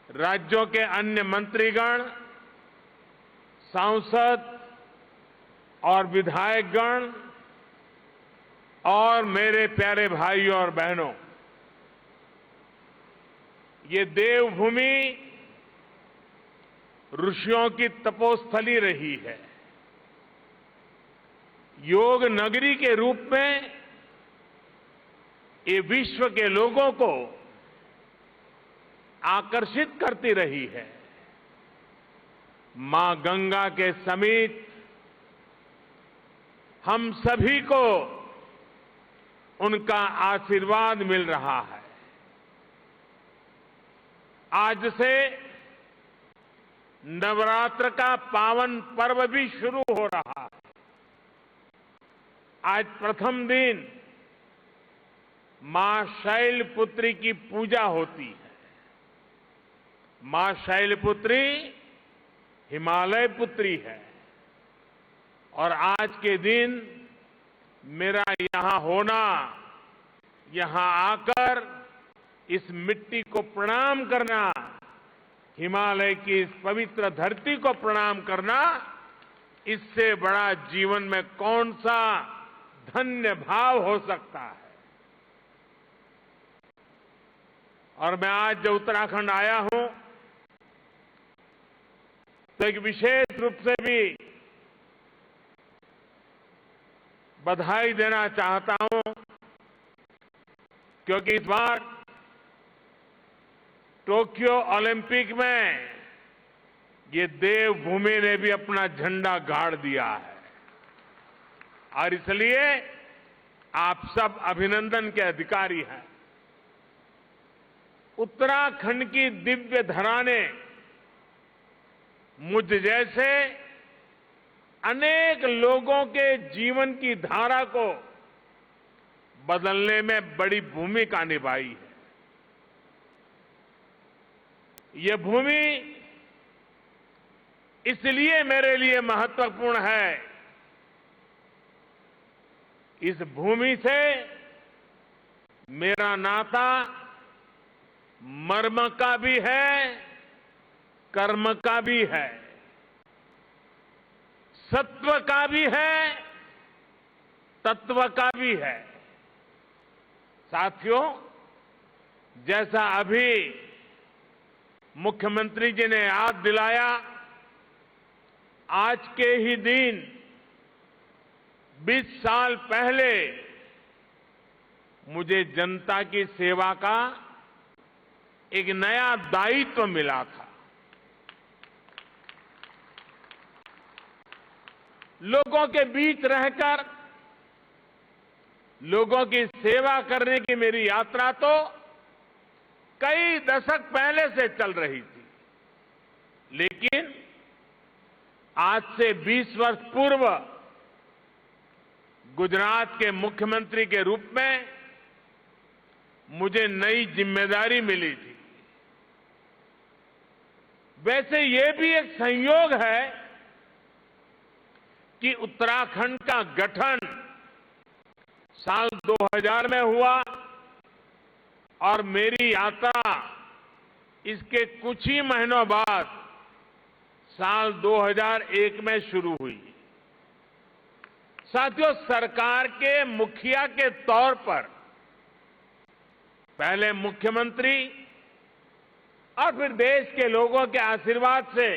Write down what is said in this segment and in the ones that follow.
राज्यों के अन्य मंत्रीगण, सांसद और विधायकगण और मेरे प्यारे भाइयों और बहनों, ये देवभूमि ऋषियों की तपोस्थली रही है। योग नगरी के रूप में ये विश्व के लोगों को आकर्षित करती रही है। मां गंगा के समीप हम सभी को उनका आशीर्वाद मिल रहा है। आज से नवरात्र का पावन पर्व भी शुरू हो रहा है। आज प्रथम दिन मां शैलपुत्री की पूजा होती है। मां शैलपुत्री हिमालय पुत्री है और आज के दिन मेरा यहां होना, यहां आकर इस मिट्टी को प्रणाम करना, हिमालय की इस पवित्र धरती को प्रणाम करना, इससे बड़ा जीवन में कौन सा धन्य भाव हो सकता है। और मैं आज जो उत्तराखंड आया हूं तो एक विशेष रूप से भी बधाई देना चाहता हूं, क्योंकि इस बार टोक्यो ओलंपिक में ये देवभूमि ने भी अपना झंडा गाड़ दिया है और इसलिए आप सब अभिनंदन के अधिकारी हैं। उत्तराखंड की दिव्य धरा ने मुझ जैसे अनेक लोगों के जीवन की धारा को बदलने में बड़ी भूमिका निभाई है। यह भूमि इसलिए मेरे लिए महत्वपूर्ण है, इस भूमि से मेरा नाता मर्म का भी है, कर्म का भी है, सत्व का भी है, तत्व का भी है। साथियों, जैसा अभी मुख्यमंत्री जी ने याद दिलाया, आज के ही दिन 20 साल पहले मुझे जनता की सेवा का एक नया दायित्व मिला था। लोगों के बीच रहकर लोगों की सेवा करने की मेरी यात्रा तो कई दशक पहले से चल रही थी, लेकिन आज से 20 वर्ष पूर्व गुजरात के मुख्यमंत्री के रूप में मुझे नई जिम्मेदारी मिली थी। वैसे ये भी एक संयोग है कि उत्तराखंड का गठन साल 2000 में हुआ और मेरी यात्रा इसके कुछ ही महीनों बाद साल 2001 में शुरू हुई। साथियों, सरकार के मुखिया के तौर पर पहले मुख्यमंत्री और फिर देश के लोगों के आशीर्वाद से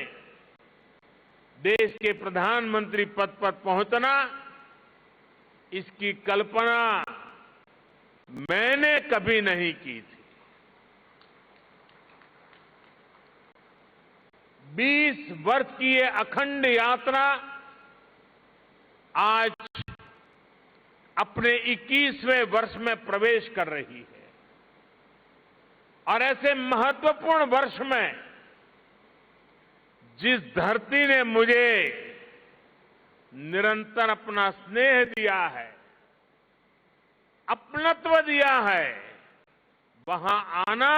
देश के प्रधानमंत्री पद पर पहुंचना, इसकी कल्पना मैंने कभी नहीं की थी। 20 वर्ष की ये अखंड यात्रा आज अपने 21वें वर्ष में प्रवेश कर रही है और ऐसे महत्वपूर्ण वर्ष में जिस धरती ने मुझे निरंतर अपना स्नेह दिया है, अपनत्व दिया है, वहां आना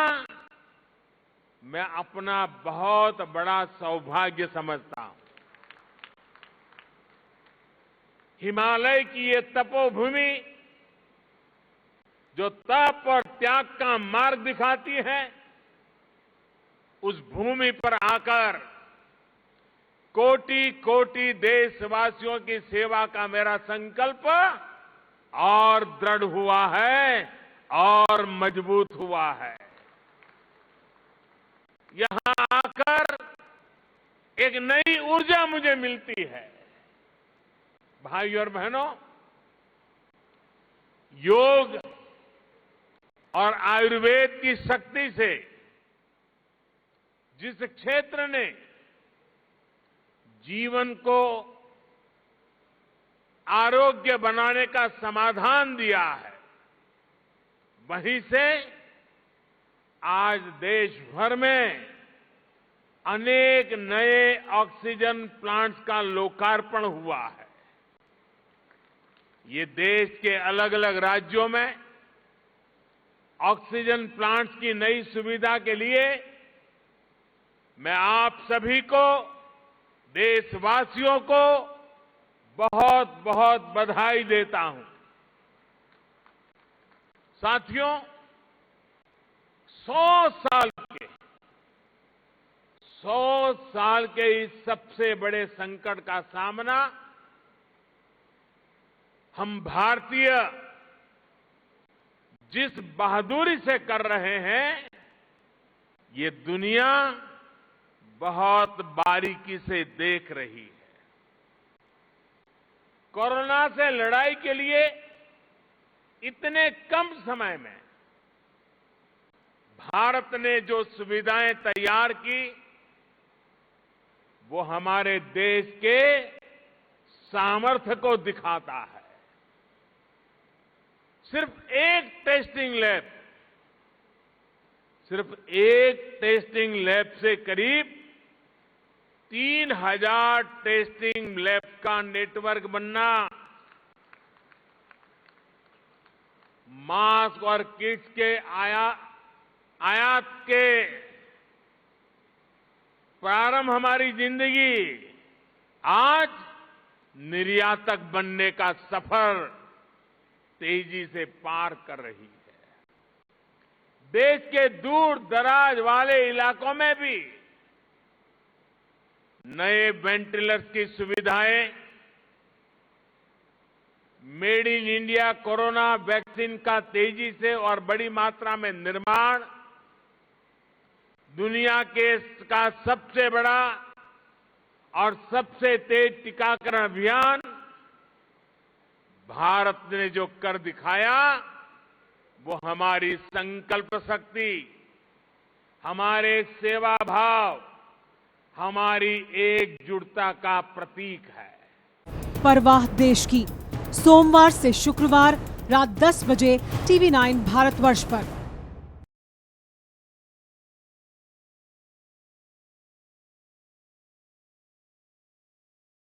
मैं अपना बहुत बड़ा सौभाग्य समझता हूं। हिमालय की ये तपोभूमि जो तप और त्याग का मार्ग दिखाती है, उस भूमि पर आकर कोटि कोटि देशवासियों की सेवा का मेरा संकल्प और दृढ़ हुआ है और मजबूत हुआ है। यहां आकर एक नई ऊर्जा मुझे मिलती है। भाइयों और बहनों, योग और आयुर्वेद की शक्ति से जिस क्षेत्र ने जीवन को आरोग्य बनाने का समाधान दिया है, वहीं से आज देश भर में अनेक नए ऑक्सीजन प्लांट्स का लोकार्पण हुआ है। ये देश के अलग अलग राज्यों में ऑक्सीजन प्लांट्स की नई सुविधा के लिए मैं आप सभी को, देशवासियों को बहुत बहुत बधाई देता हूं। साथियों, 100 साल के इस सबसे बड़े संकट का सामना हम भारतीय जिस बहादुरी से कर रहे हैं, ये दुनिया बहुत बारीकी से देख रही है। कोरोना से लड़ाई के लिए इतने कम समय में भारत ने जो सुविधाएं तैयार की, वो हमारे देश के सामर्थ्य को दिखाता है। सिर्फ एक टेस्टिंग लैब से करीब 3000 टेस्टिंग लैब का नेटवर्क बनना, मास्क और किट्स के आयात के प्रारंभ, हमारी जिंदगी आज निर्यातक बनने का सफर तेजी से पार कर रही है। देश के दूर दराज वाले इलाकों में भी नए वेंटिलेटर्स की सुविधाएं, made in India corona vaccine का तेजी से और बड़ी मात्रा में निर्माण, दुनिया का सबसे बड़ा और सबसे तेज टीकाकरण अभियान भारत ने जो कर दिखाया, वो हमारी संकल्प शक्ति, हमारे सेवा भाव, हमारी एकजुटता का प्रतीक है। परवाह देश की, सोमवार से शुक्रवार रात 10 बजे TV9 भारतवर्ष पर।